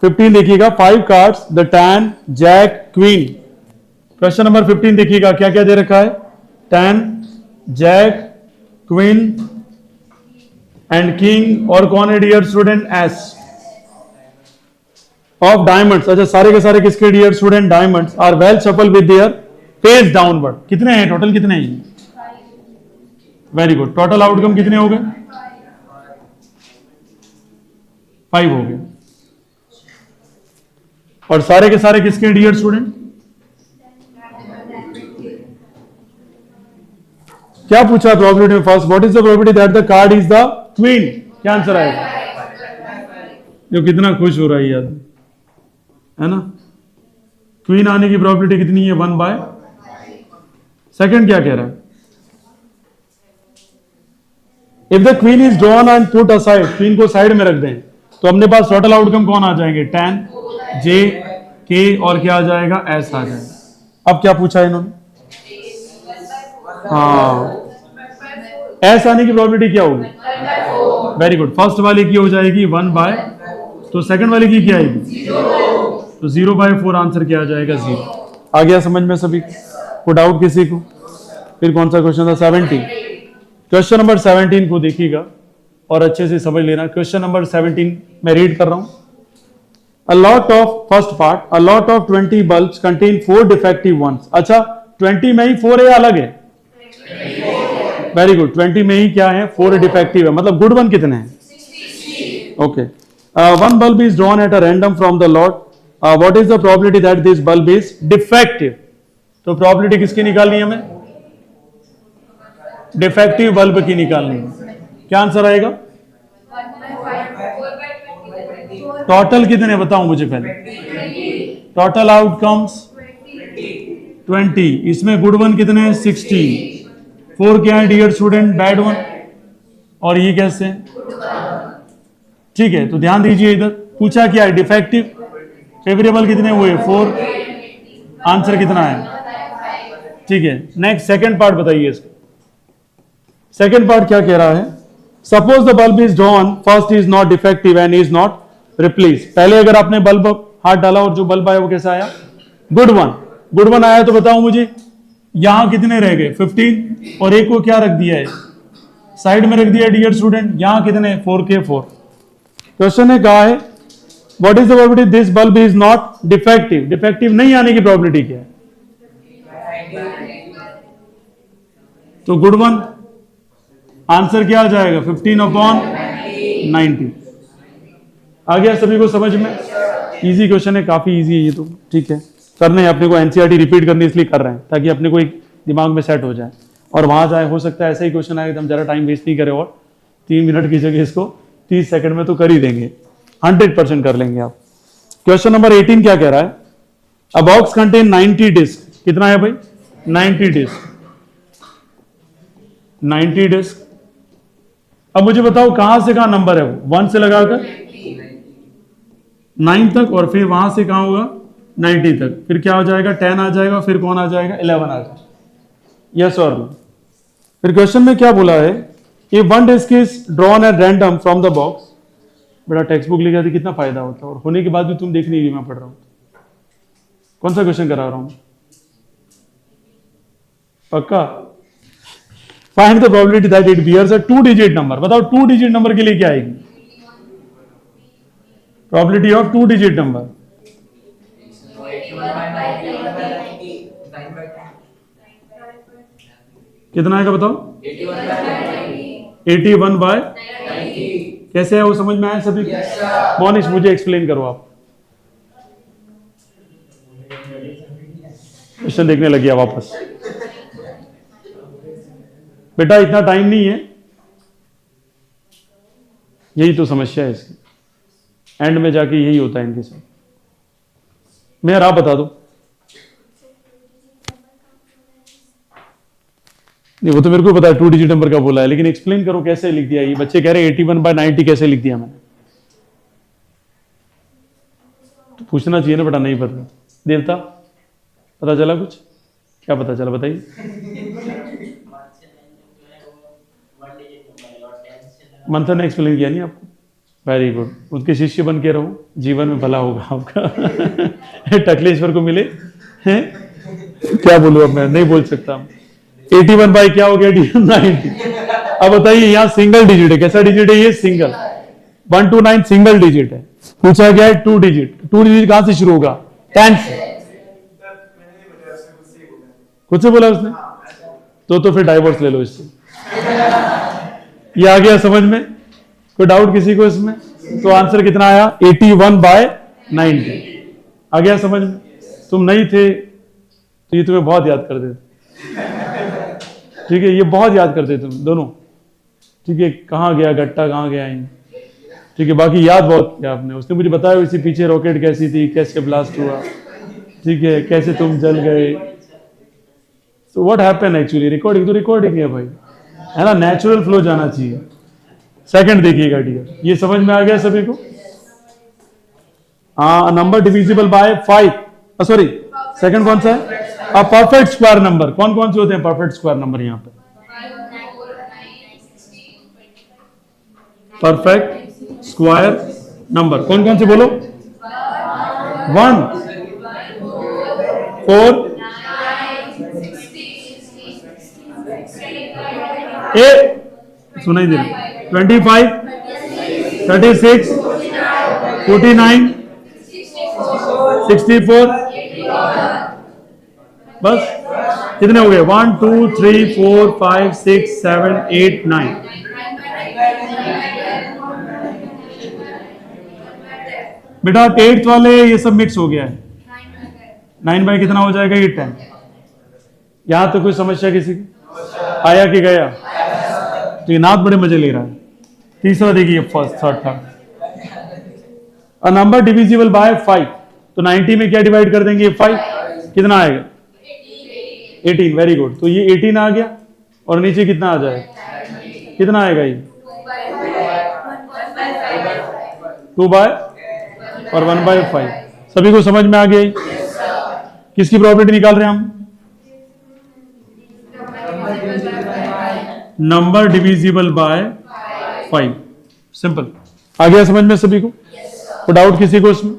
15 देखिएगा, 5 cards the 10 jack queen. Question number 15 देखिएगा, क्या क्या दे रखा है, 10 जैक क्वीन एंड किंग, और कौन है dear student, ace of diamonds. अच्छा सारे के सारे किसके dear student, diamonds are well shuffle with there face downward. कितने हैं टोटल, कितने हैं, वेरी गुड। टोटल आउटकम कितने हो गए, 5 हो गए। और सारे के सारे किसके डियर स्टूडेंट, क्या पूछा प्रोबेबिलिटी में first, what is the probability that the card is the queen, क्या आंसर आएगा? जो कितना खुश हो रहा है यार, है ना, क्वीन आने की प्रोबेबिलिटी कितनी है, 1/। सेकंड क्या कह रहा है, if the queen is drawn and put aside, queen को साइड में रख दें तो अपने पास टोटल आउटकम कौन आ जाएंगे, 10 जे के और क्या आ जाएगा, एस आ जाएगा। अब क्या पूछा है इन्होंने, हाँ एस आने की प्रोबेबिलिटी क्या होगी, वेरी गुड। फर्स्ट वाले की हो जाएगी 1/, तो सेकंड वाले की क्या आएगी, तो 0/4 आंसर क्या आ जाएगा, 0। आ गया समझ में सभी को, डाउट किसी को? फिर कौन सा क्वेश्चन था, 17। क्वेश्चन नंबर 17 को देखिएगा और अच्छे से समझ लेना। क्वेश्चन नंबर 17 मैं रीड कर रहा हूं। A lot of first part, a lot of 20 bulbs contain 4 defective ones। अच्छा 20 में ही 4 है या अलग है, वेरी गुड। 20 में ही क्या है, 4 डिफेक्टिव है, मतलब गुड वन कितने हैं, okay. One bulb is drawn at a random from the lot, what is the probability that this bulb is defective. तो प्रोबेबिलिटी किसकी निकालनी है हमें, डिफेक्टिव बल्ब की निकालनी है। क्या आंसर आएगा, टोटल कितने बताओ मुझे पहले, टोटल आउटकम्स 20, इसमें गुड वन कितने हैं, 16, 4 क्या है डियर स्टूडेंट, बैड वन, और ये कैसे, ठीक है। तो ध्यान दीजिए, इधर पूछा क्या है, डिफेक्टिव, फेवरेबल कितने हुए, 4, आंसर कितना है, ठीक है। नेक्स्ट सेकंड पार्ट बताइए इसका, सेकंड पार्ट क्या कह रहा है, suppose the bulb is drawn first is not defective and is not replace. पहले अगर आपने बल्ब हाथ डाला और जो बल्ब आया वो कैसा आया, गुड वन, गुड वन आया, तो बताओ मुझे यहां कितने रह गए, 15, और एक को क्या रख दिया है, साइड में रख दिया डियर स्टूडेंट, यहां कितने, 4 के 4। क्वेश्चन ने कहा है what is the probability this bulb is not defective, defective नहीं आने की प्रोबेबिलिटी क्या है, तो गुड वन, आंसर क्या आ जाएगा, 15/90। आ गया सभी को समझ में, इजी क्वेश्चन है, काफी इजी है ये तो, ठीक है। करने हैं अपने को, एनसीईआरटी रिपीट करनी इसलिए कर रहे हैं ताकि अपने को एक दिमाग में सेट हो जाए और वहां जाए। हो सकता है ऐसा ही क्वेश्चन आए, हम जरा टाइम वेस्ट नहीं करें और 3 मिनट की जगह इसको 30 सेकंड में तो कर ही देंगे, 100% कर लेंगे आप। क्वेश्चन नंबर 18 क्या कह रहा है, अ बॉक्स कंटेन 90 डिस्क, कितना है भाई, 90 डिस्क, 90 डिस्क। अब मुझे बताओ कहां से कहां नंबर है वो, 1 से लगाकर 9 तक, और फिर वहां से कहां होगा 90 तक, फिर क्या हो जाएगा, 10 आ जाएगा, फिर कौन आ जाएगा, 11 आ जाएगा, यस और नो। फिर क्वेश्चन में क्या बोला है, if one disc is drawn at random from the box. बड़ा टेक्स्ट बुक लेकर कितना फायदा होता है, और होने के बाद भी तुम देख नहीं रही, मैं पढ़ रहा हूं। कौन सा क्वेश्चन करा रहा हूं, पक्का, find the probability that it bears a 2 digit number. बताओ 2 डिजिट नंबर के लिए क्या आएगी, प्रोबेबिलिटी ऑफ 2 डिजिट नंबर, कितना आएगा बताओ, 81/90। कैसे है वो, समझ में आया सभी को? मोनिश मुझे एक्सप्लेन करो आप, क्वेश्चन देखने लग गया वापस। बेटा इतना टाइम नहीं है, यही तो समस्या है इसकी, एंड में जाके यही होता है इनके साथ। मैं आप बता दो, नहीं वो तो मेरे को पता है 2 डिजिट नंबर का बोला है, लेकिन एक्सप्लेन करो कैसे लिख दिया। ये बच्चे कह रहे हैं 81/90 कैसे लिख दिया मैंने, तो पूछना चाहिए ना बेटा, नहीं पता। देवता पता चला कुछ? क्या पता चला बताइए। मंथन ने एक्सप्लेन किया नहीं आपको? वेरी गुड, उनके शिष्य बन के रहो, जीवन में भला होगा आपका। टकलेश्वर को मिले हैं, क्या बोलूं अब मैं, नहीं बोल सकता। 81 बाई क्या हो गया 90। अब बताइए यहाँ सिंगल डिजिट है, कैसा डिजिट है ये? सिंगल। 1 to 9 सिंगल डिजिट है। पूछा गया है 2 डिजिट, 2 डिजिट कहां से शुरू होगा? 10 से। खुद से बोला उसने? तो फिर डाइवोर्स ले लो इससे। ये आ गया समझ में? कोई डाउट किसी को इसमें? तो आंसर कितना आया? 81/90 आ गया समझ में? तुम नहीं थे तो ये तुम्हें बहुत याद कर देते, ठीक है, ये बहुत याद करते तुम दोनों, ठीक है। कहाँ गया गट्टा, कहाँ गया इन, ठीक है। बाकी याद बहुत किया आपने, उसने मुझे बताया इसी पीछे रॉकेट कैसी थी, कैसे ब्लास्ट हुआ, ठीक है, कैसे तुम जल गए। So what happen actually, recording तो रिकॉर्डिंग है भाई, है ना, नेचुरल फ्लो जाना चाहिए। सेकंड देखिएगा डियर, ये समझ में आ गया सभी को? हाँ, number divisible by 5, sorry second कौन सा है? A perfect square number. कौन कौन से होते हैं परफेक्ट स्क्वायर नंबर यहाँ पे? परफेक्ट स्क्वायर नंबर कौन कौन से बोलो? 1, 4, 8, सुनाई दे रहा, 25, 36, 49, 64, बस कितने हो गए? 1 2 3 4 5 6 7 8 9। बेटा 8th वाले ये सब मिक्स हो गया है। 9 बाई कितना हो जाएगा? 8 10। यहां तो कोई समस्या किसी की? आया कि गया? तो ये नाथ बड़े मजे ले रहा है। तीसरा देखिए, first third a number divisible by 5, तो 90 में क्या डिवाइड कर देंगे? 5, कितना आएगा? 18। वेरी गुड, तो ये 18 आ गया, और नीचे कितना आ जाएगा? कितना आएगा ये? 2 बाय और 1/5। सभी को समझ में आ गया? किसकी प्रॉपर्टी निकाल रहे हैं हम? Number divisible by 5, simple. आ गया समझ में सभी को? तो डाउट किसी को इसमें?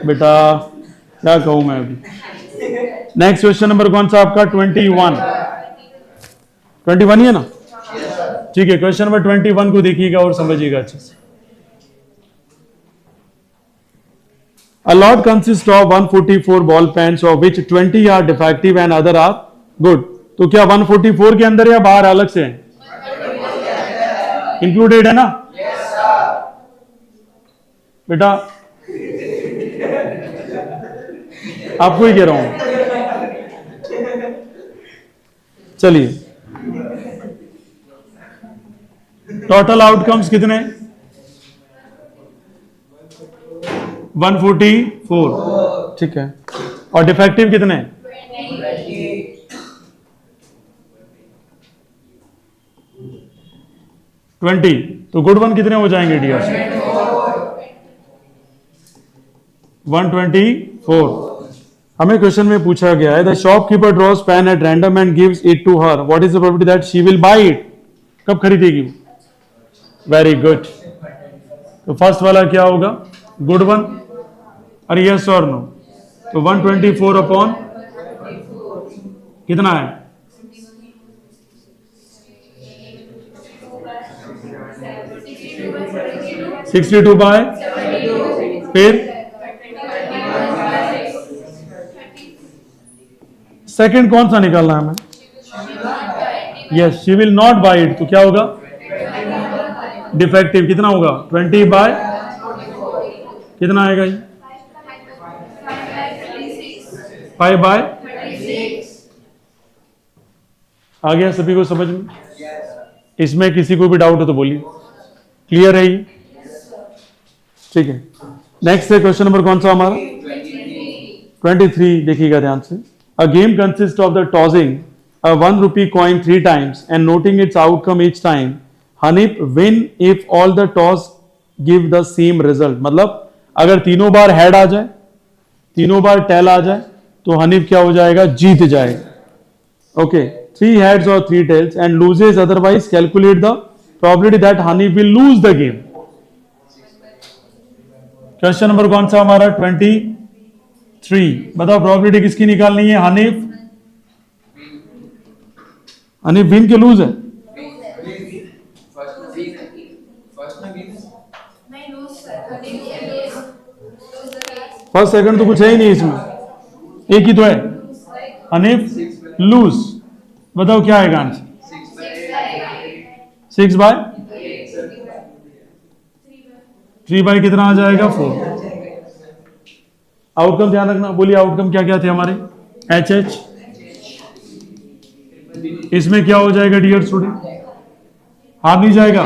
बेटा क्या कहूं मैं अभी। नेक्स्ट क्वेश्चन नंबर कौन सा आपका? 21 ही है ना? ठीक है, क्वेश्चन नंबर 21 को देखिएगा और समझिएगा अच्छे से। A lot consists of 144 ball pens, of which 20 are defective and other are good. तो क्या 144 के अंदर या बाहर अलग से है? इंक्लूडेड है ना? बेटा आपको ही कह रहा हूं। चलिए, टोटल आउटकम्स कितने? 144, ठीक है। और डिफेक्टिव कितने? 20। तो गुड वन कितने हो जाएंगे डियर? 124। हमें क्वेश्चन में पूछा गया है, the shopkeeper draws pen at random and gives it to her, what is the probability that she will buy it? कब खरीदेगी वो? Very good. तो फर्स्ट वाला क्या होगा? Good one. अरे यस और नो? तो 124 अपॉन कितना है? 62 बाय, फिर सेकंड कौन सा निकालना है हमें? Yes, she will not buy it, तो क्या होगा? डिफेक्टिव कितना होगा? 20 बाय कितना आएगा ये? 5 बाय। आ गया सभी को समझ में? इसमें किसी को भी डाउट हो तो बोलिए। क्लियर है ये? ठीक है। नेक्स्ट है क्वेश्चन नंबर कौन सा हमारा? 23 देखिएगा ध्यान से। A game consist of the tossing a 1 rupee coin 3 times and noting its outcome each time. Hanif win if all the toss give the same result. मतलब अगर तीनों बार हेड आ जाए, तीनों बार टेल आ जाए, तो हनीफ क्या हो जाएगा? जीत जाएगा। Okay, 3 heads or 3 tails and loses otherwise calculate the probability that Hanif will lose the game. Question number कौन सा हमारा? 23। बताओ प्रोबेबिलिटी किसकी निकालनी है? हनीफ विन के लूज है? फर्स्ट सेकंड तो कुछ है ही नहीं इसमें, एक ही तो है। हनीफ लूज। बताओ क्या आएगा आंसर? 6 बाय 3 बाय कितना आ जाएगा? 4। आउटकम ध्यान रखना, बोलिए आउटकम क्या क्या थे हमारे? एच इसमें क्या हो जाएगा डियर स्टूडेंट? हार नहीं जाएगा,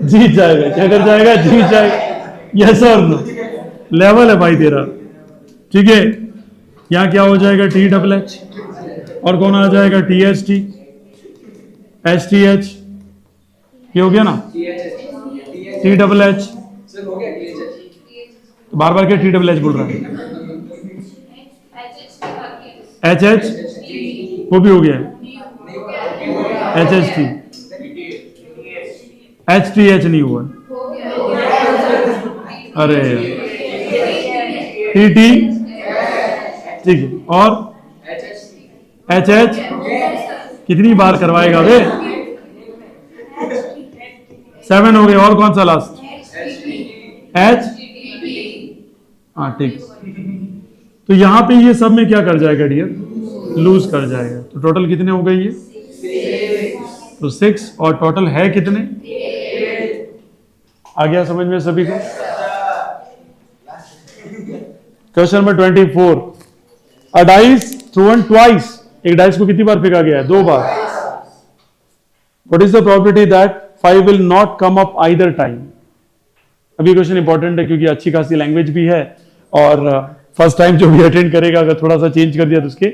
जीत जाएगा। क्या कर जाएगा? जीत जाएगा। यस और नो? लेवल है भाई तेरा, ठीक है। यहां क्या हो जाएगा? THH और कौन आ जाएगा? THT HTH। ये हो गया ना? THH तो बार बार क्या THH बोल रहा है? HH वो भी हो गया है। HHT HTH नहीं हुआ। अरे TT ठीक है। और HH कितनी बार करवाएगा वे? 7 हो गए। और कौन सा लास्ट? H हाँ ठीक। तो यहां पे ये सब में क्या कर जाएगा डियर? लूज कर जाएगा। तो टोटल कितने हो गए ये? तो 6 और टोटल है कितने? आ गया समझ में सभी को? Question number 24। A dice thrown twice. एक डाइस को कितनी बार फेंका गया है? 2 बार। What is the probability that 5 will not come up either time? अभी क्वेश्चन इंपॉर्टेंट है क्योंकि अच्छी खासी लैंग्वेज भी है और फर्स्ट टाइम जो भी अटेंड करेगा अगर थोड़ा सा चेंज कर दिया तो उसके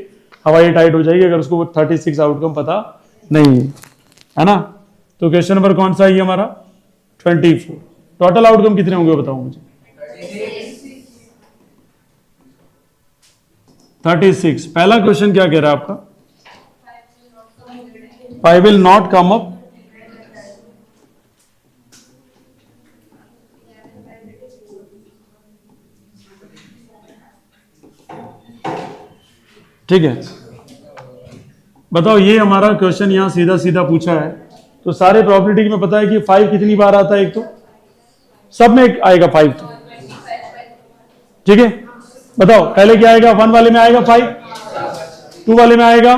हवाई टाइट हो जाएगी अगर उसको 36 आउटकम पता नहीं है ना। तो क्वेश्चन नंबर कौन सा है हमारा? 24। टोटल आउटकम कितने होंगे बताओ मुझे? 36। पहला क्वेश्चन क्या कह रहा है आपका? 5 विल नॉट कम अप ठीक है। बताओ ये हमारा क्वेश्चन यहां सीधा सीधा पूछा है तो सारे प्रोबेबिलिटी में पता है कि 5 कितनी बार आता है? एक तो सब में आएगा 5 तो ठीक है। बताओ पहले क्या आएगा? 1 वाले में आएगा 5, 2 वाले में आएगा,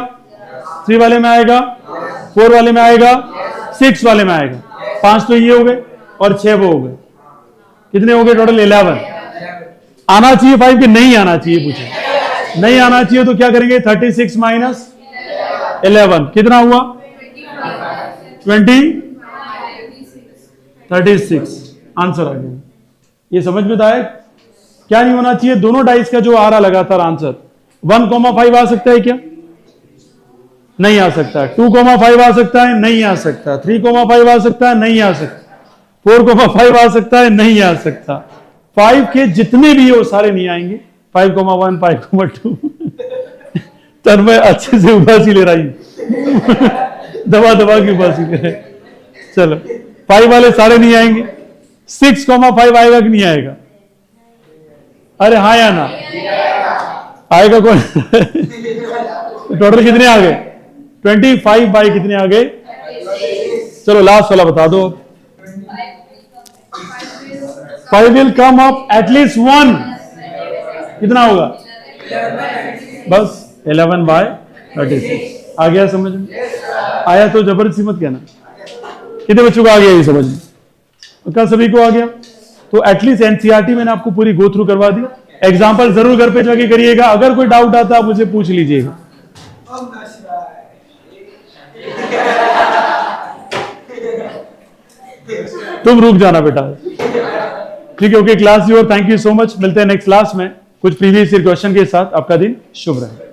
3 वाले में आएगा, 4 वाले में आएगा, 6 वाले में आएगा। 5 तो ये हो गए और 6 वो हो गए। कितने हो गए टोटल? 11। आना चाहिए 5 कि नहीं आना चाहिए? पूछे नहीं आना चाहिए तो क्या करेंगे? 36 माइनस 11 कितना हुआ? 36 आंसर आ गया। ये समझ में तो आया? क्या नहीं होना चाहिए? दोनों डाइस का जो आ रहा लगातार आंसर 1,5 आ सकता है क्या? नहीं आ सकता। 2,5 आ सकता है? नहीं आ सकता। 3,5 आ सकता है? नहीं आ सकता। 4,5 आ सकता है? नहीं आ सकता। 5 के जितने भी हो सारे नहीं आएंगे। 5,1 5,2 तन्मय अच्छे से उबासी ले रही दबा दबा की उबासी ले रहे। चलो 5 वाले सारे नहीं आएंगे। 6,5 आएगा कि नहीं आएगा? अरे हाँ या ना? आएगा कौन? टोटल कितने आ गए? 25 बाई कितने आ गए? चलो लास्ट वाला बता दो। 5 विल कम अप एटलीस्ट 1 कितना होगा? बस 11 बाय 36। आ गया समझ में? आया तो जबरदस्ती मत कहना। कितने बच्चों को आ गया ये समझ में? क्या सभी को आ गया? तो एटलीस्ट एनसीईआरटी मैंने आपको पूरी गो थ्रू करवा दी। एग्जाम्पल जरूर घर पे जाके करिएगा। अगर कोई डाउट आता है मुझे पूछ लीजिएगा। तुम रुक जाना बेटा। ठीक है, okay, class your, thank you so much. मिलते हैं नेक्स्ट क्लास में कुछ प्रीवियस ईयर क्वेश्चन के साथ। आपका दिन शुभ रहे।